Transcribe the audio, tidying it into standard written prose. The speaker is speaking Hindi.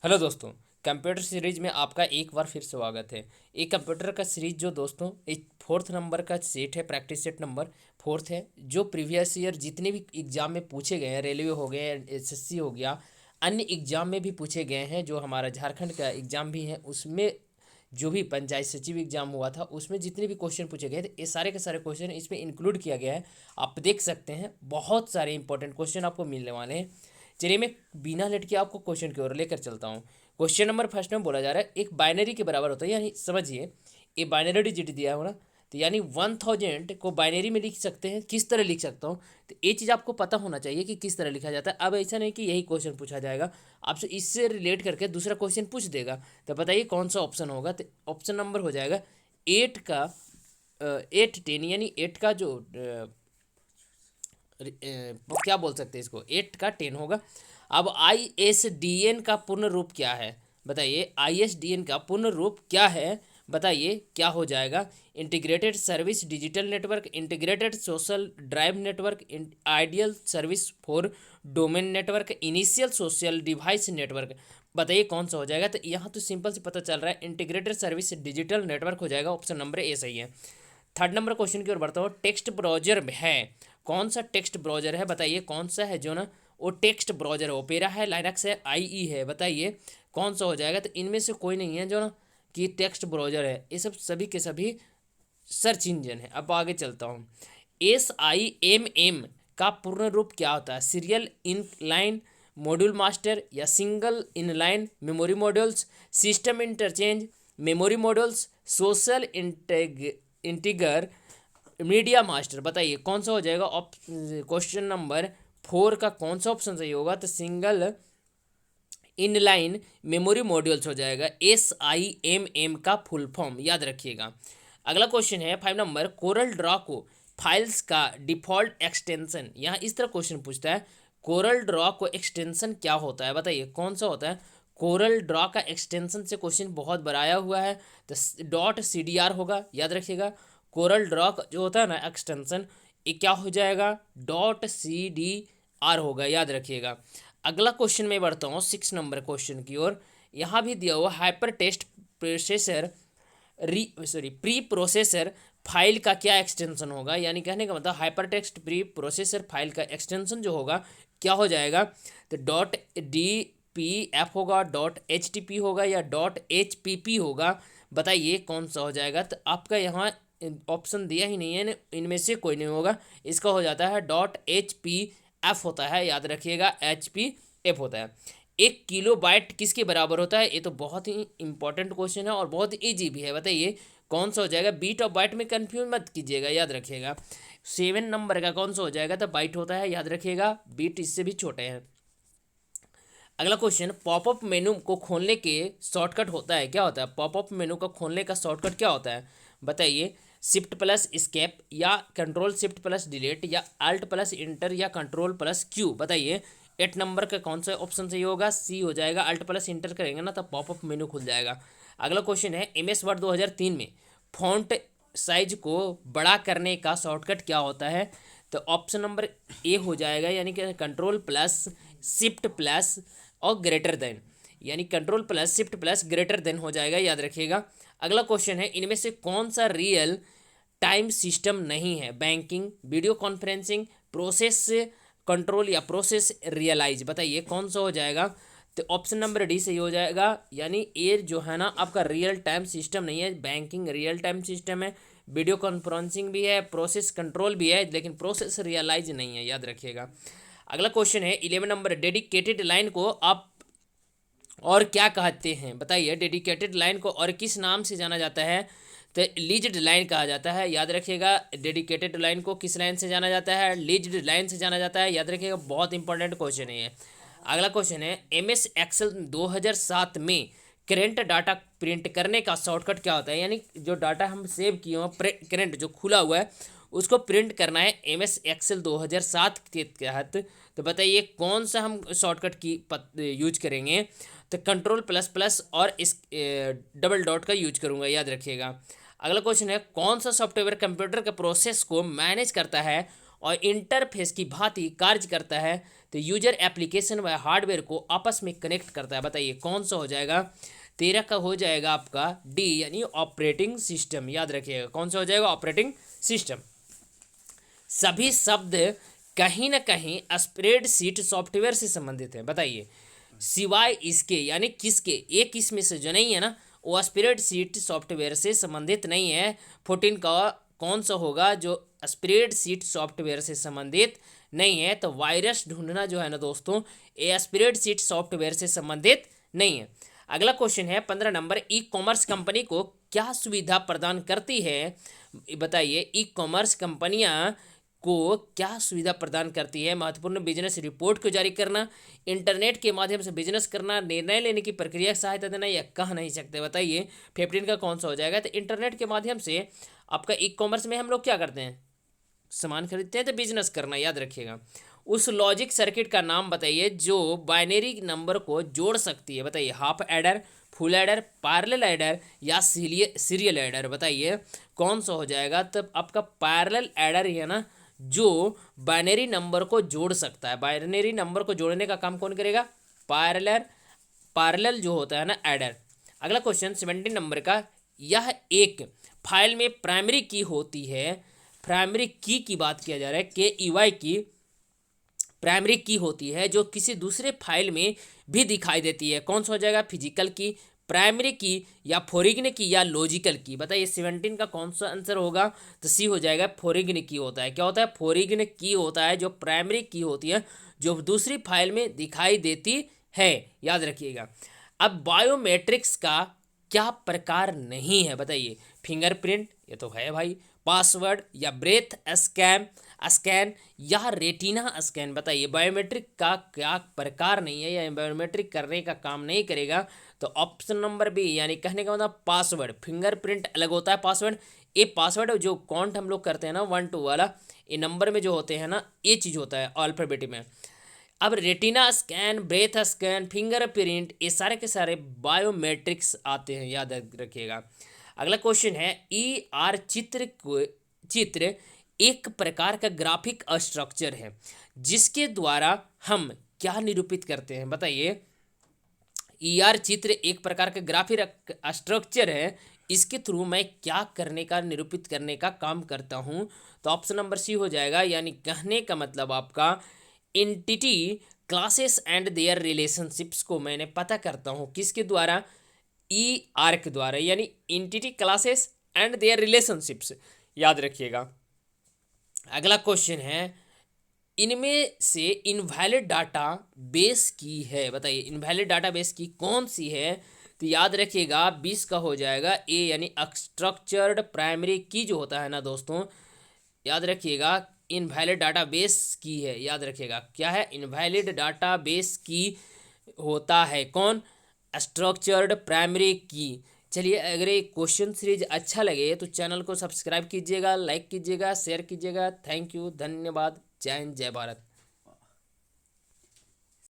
हेलो दोस्तों। कंप्यूटर सीरीज में आपका एक बार फिर स्वागत है। एक कंप्यूटर का सीरीज जो दोस्तों एक फोर्थ नंबर का सेट है, प्रैक्टिस सेट नंबर फोर्थ है, जो प्रीवियस ईयर जितने भी एग्जाम में पूछे गए हैं, रेलवे हो गए, एसएससी हो गया, अन्य एग्जाम में भी पूछे गए हैं, जो हमारा झारखंड का एग्जाम भी है उसमें, जो भी पंचायत सचिव एग्जाम हुआ था उसमें जितने भी क्वेश्चन पूछे गए थे, ये सारे के सारे क्वेश्चन इसमें इंक्लूड किया गया है। आप देख सकते हैं बहुत सारे इंपॉर्टेंट क्वेश्चन आपको मिलने वाले हैं। चलिए मैं बिना लेट के आपको क्वेश्चन की ओर लेकर चलता हूँ। क्वेश्चन नंबर फर्स्ट में बोला जा रहा है एक बाइनरी के बराबर होता है, यानी समझिए ये बाइनरी डिजिट दिया है ना, तो यानी 1000 को बाइनरी में लिख सकते हैं। किस तरह लिख सकता हूँ, तो ये चीज़ आपको पता होना चाहिए कि किस तरह लिखा जाता है। अब ऐसा नहीं कि यही क्वेश्चन पूछा जाएगा, आपसे इससे रिलेट करके दूसरा क्वेश्चन पूछ देगा, तो बताइए कौन सा ऑप्शन होगा। तो ऑप्शन नंबर हो जाएगा 8 का 8 10, यानी 8 का जो वो क्या बोल सकते हैं इसको, 8 का 10 होगा। अब ISDN का पूर्ण रूप क्या है, बताइए ISDN का पूर्ण रूप क्या है, बताइए क्या हो जाएगा। Integrated service digital network, integrated social drive network, ideal service for domain network, initial social device network, बताइए कौन सा हो जाएगा। तो यहाँ तो सिंपल से पता चल रहा है इंटीग्रेटेड सर्विस डिजिटल नेटवर्क हो जाएगा, ऑप्शन नंबर ए सही है। थर्ड नंबर क्वेश्चन की ओर बढ़ता हूँ। टेक्स्ट ब्राउजर है, कौन सा टेक्स्ट ब्राउजर है, बताइए कौन सा है जो ना वो टेक्स्ट ब्राउजर है। ओपेरा है, लाइनक्स है, IE है, बताइए कौन सा हो जाएगा। तो इनमें से कोई नहीं है जो ना कि टेक्स्ट ब्राउजर है, ये सब सभी के सभी सर्च इंजन है। अब आगे चलता हूँ। SIMM का पूर्ण रूप क्या होता है, सीरियल इनलाइन मॉड्यूल मास्टर, या single inline memory modules, system interchange memory modules, social integer media master, बताइए कौन सा हो जाएगा। क्वेश्चन नंबर 4 का कौन सा ऑप्शन सही होगा, तो सिंगल इनलाइन मेमोरी मॉड्यूल्स हो जाएगा। SIMM का फुल फॉर्म याद रखिएगा। अगला क्वेश्चन है 5 नंबर। कोरल ड्रॉ को फाइल्स का डिफॉल्ट एक्सटेंशन, यहाँ इस तरह क्वेश्चन पूछता है कोरल ड्रॉ को एक्सटेंशन क्या होता है, बताइए कौन सा होता है। कोरल ड्रॉ का एक्सटेंशन से क्वेश्चन बहुत बनाया हुआ है, तो .cdr होगा, याद रखिएगा। कोरल ड्रॉ जो होता है ना एक्सटेंशन, ये क्या हो जाएगा, .cdr होगा, याद रखिएगा। अगला क्वेश्चन में बढ़ता हूँ 6 नंबर क्वेश्चन की ओर। यहाँ भी दिया हुआ hyper text processor pre processor file का क्या एक्सटेंशन होगा, यानी कहने का मतलब hyper text pre processor file का एक्सटेंशन जो होगा क्या हो जाएगा। तो .dpf होगा, .htp होगा, या .hpp होगा, बताइए कौन सा हो जाएगा। तो आपका यहाँ ऑप्शन दिया ही नहीं है, इनमें से कोई नहीं होगा। इसका हो जाता है .hpf होता है, याद रखिएगा HPF होता है। 1 किलोबाइट किसके बराबर होता है, ये तो बहुत ही इंपॉर्टेंट क्वेश्चन है और बहुत ईजी भी है, बताइए कौन सा हो जाएगा। बीट और बाइट में कंफ्यूज मत कीजिएगा, याद रखिएगा। 7 नंबर का कौन सा हो जाएगा, तो बाइट होता है, याद रखिएगा, बीट इससे भी छोटे हैं। अगला क्वेश्चन, पॉपअप मेनू को खोलने के शॉर्टकट होता है, क्या होता है पॉपअप मेनू को खोलने का शॉर्टकट क्या होता है, बताइए। शिफ्ट प्लस स्केप, या कंट्रोल शिफ्ट प्लस डिलीट, या अल्ट प्लस इंटर, या कंट्रोल प्लस क्यू, बताइए 8 नंबर का कौन सा ऑप्शन सही होगा, सी हो जाएगा। अल्ट प्लस इंटर करेंगे ना तो पॉपअप मेनू खुल जाएगा। अगला क्वेश्चन है MS वर्ड 2003 में फॉन्ट साइज को बड़ा करने का शॉर्टकट क्या होता है, तो ऑप्शन नंबर ए हो जाएगा, यानी कि कंट्रोल प्लस शिफ्ट प्लस और ग्रेटर देन, यानी control plus shift plus greater than हो जाएगा, याद रखिएगा। अगला क्वेश्चन है इनमें से कौन सा रियल टाइम सिस्टम नहीं है, banking, video conferencing, process control, या प्रोसेस रियलाइज, बताइए कौन सा हो जाएगा। तो ऑप्शन नंबर डी सही हो जाएगा, यानी ये जो है ना आपका रियल टाइम सिस्टम नहीं है। बैंकिंग रियल टाइम सिस्टम है, वीडियो कॉन्फ्रेंसिंग भी है, प्रोसेस कंट्रोल भी है, लेकिन प्रोसेस रियलाइज नहीं है, याद रखिएगा। अगला क्वेश्चन है 11 नंबर। डेडिकेटेड लाइन को आप और क्या कहते हैं, बताइए डेडिकेटेड लाइन को और किस नाम से जाना जाता है, तो लीज्ड लाइन कहा जाता है, याद रखिएगा। डेडिकेटेड लाइन को किस लाइन से जाना जाता है, लीज्ड लाइन से जाना जाता है, याद रखिएगा, बहुत इंपॉर्टेंट क्वेश्चन है ये। अगला क्वेश्चन है MS एक्सेल 2007 में करेंट डाटा प्रिंट करने का शॉर्टकट क्या होता है, यानी जो डाटा हम सेव किए हो करेंट जो खुला हुआ है उसको प्रिंट करना है MS एक्सेल 2007 के तहत, तो बताइए कौन सा हम शॉर्टकट की यूज करेंगे। तो कंट्रोल प्लस प्लस और इस डबल डॉट का यूज करूंगा, याद रखिएगा। अगला क्वेश्चन है कौन सा सॉफ्टवेयर कंप्यूटर के प्रोसेस को मैनेज करता है और इंटरफेस की भांति कार्य करता है। तो यूजर एप्लीकेशन व हार्डवेयर को आपस में कनेक्ट करता है। बताइए कौन सा हो जाएगा। 13 का हो जाएगा आपका डी यानी ऑपरेटिंग सिस्टम। याद रखिएगा कौन सा हो जाएगा, ऑपरेटिंग सिस्टम। सभी शब्द कहीं ना कहीं स्प्रेडशीट सॉफ्टवेयर से संबंधित है। बताइए सिवाय इसके यानी किसके, एक इसमें से जो नहीं है ना वो स्प्रेडशीट सॉफ्टवेयर से संबंधित नहीं है। 14 का कौन सा होगा जो स्प्रेडशीट सॉफ्टवेयर से संबंधित नहीं है। तो वायरस ढूंढना जो है ना दोस्तों ये स्प्रेडशीट सॉफ्टवेयर से संबंधित नहीं है। अगला क्वेश्चन है 15 नंबर, ई कॉमर्स कंपनी को क्या सुविधा प्रदान करती है। बताइए ई कॉमर्स कंपनियां को क्या सुविधा प्रदान करती है। महत्वपूर्ण बिजनेस रिपोर्ट को जारी करना, इंटरनेट के माध्यम से बिजनेस करना, निर्णय लेने की प्रक्रिया सहायता देना, या कह नहीं सकते। बताइए 15 का कौन सा हो जाएगा। तो इंटरनेट के माध्यम से आपका ई कॉमर्स में हम लोग क्या करते हैं, सामान खरीदते हैं तो बिजनेस करना। याद रखिएगा। उस लॉजिक सर्किट का नाम बताइए जो बाइनरी नंबर को जोड़ सकती है। बताइए half adder, full adder, parallel adder या सीरियल एडर। बताइए कौन सा हो जाएगा। तब आपका पैरेलल एडर है ना जो बाइनरी नंबर को जोड़ सकता है। बाइनरी नंबर को जोड़ने का काम कौन करेगा, पैरेलल जो होता है ना एडर। अगला क्वेश्चन 17 नंबर का, यह एक फाइल में प्राइमरी की होती है। प्राइमरी की बात किया जा रहा है, KEY की प्राइमरी की होती है जो किसी दूसरे फाइल में भी दिखाई देती है। कौन सा हो जाएगा, फिजिकल की, प्राइमरी की या फोरिग्न की या लॉजिकल की। बताइए 17 का कौन सा आंसर होगा। तो सी हो जाएगा फोरिग्न की होता है। क्या होता है, फोरिग्न की होता है जो प्राइमरी की होती है जो दूसरी फाइल में दिखाई देती है। याद रखिएगा। अब बायोमेट्रिक्स का क्या प्रकार नहीं है। बताइए फिंगरप्रिंट, ये तो है भाई, पासवर्ड या ब्रेथ स्कैन या रेटिना स्कैन। बताइए बायोमेट्रिक का क्या प्रकार नहीं है या बायोमेट्रिक करने का काम नहीं करेगा। तो ऑप्शन नंबर बी यानी कहने का मतलब पासवर्ड। फिंगरप्रिंट अलग होता है पासवर्ड। ये पासवर्ड जो काउंट हम लोग करते हैं ना 1 2 वाला, ये नंबर में जो होते हैं ना ये चीज़ होता है अल्फाबेट में। अब retina scan, breath scan, fingerprint ये सारे के सारे बायोमेट्रिक्स आते हैं। याद रखिएगा। अगला क्वेश्चन है ER चित्र एक प्रकार का ग्राफिक स्ट्रक्चर है जिसके द्वारा हम क्या निरूपित करते हैं। बताइए ER चित्र एक प्रकार का ग्राफिक स्ट्रक्चर है, इसके थ्रू मैं क्या करने का, निरूपित करने का काम करता हूं। तो ऑप्शन नंबर सी हो जाएगा। यानी कहने का मतलब आपका entity classes and there relationships को मैंने पता करता हूं किसके द्वारा, ER के द्वारा, यानी entity classes and there relationships. याद रखिएगा। अगला क्वेश्चन है इनमें से इनवैलिड डाटा बेस की है। बताइए इनवैलिड डाटा बेस की कौन सी है। तो याद रखिएगा 20 का हो जाएगा ए यानी स्ट्रक्चर्ड प्राइमरी की जो होता है ना दोस्तों, याद रखिएगा इनवैलिड डाटा बेस की है। याद रखिएगा क्या है, इनवैलिड डाटा बेस की होता है कौन, स्ट्रक्चर्ड प्राइमरी की। चलिए अगर ये क्वेश्चन सीरीज अच्छा लगे तो चैनल को सब्सक्राइब कीजिएगा, लाइक कीजिएगा, शेयर कीजिएगा। थैंक यू, धन्यवाद। जय हिंद, जय भारत।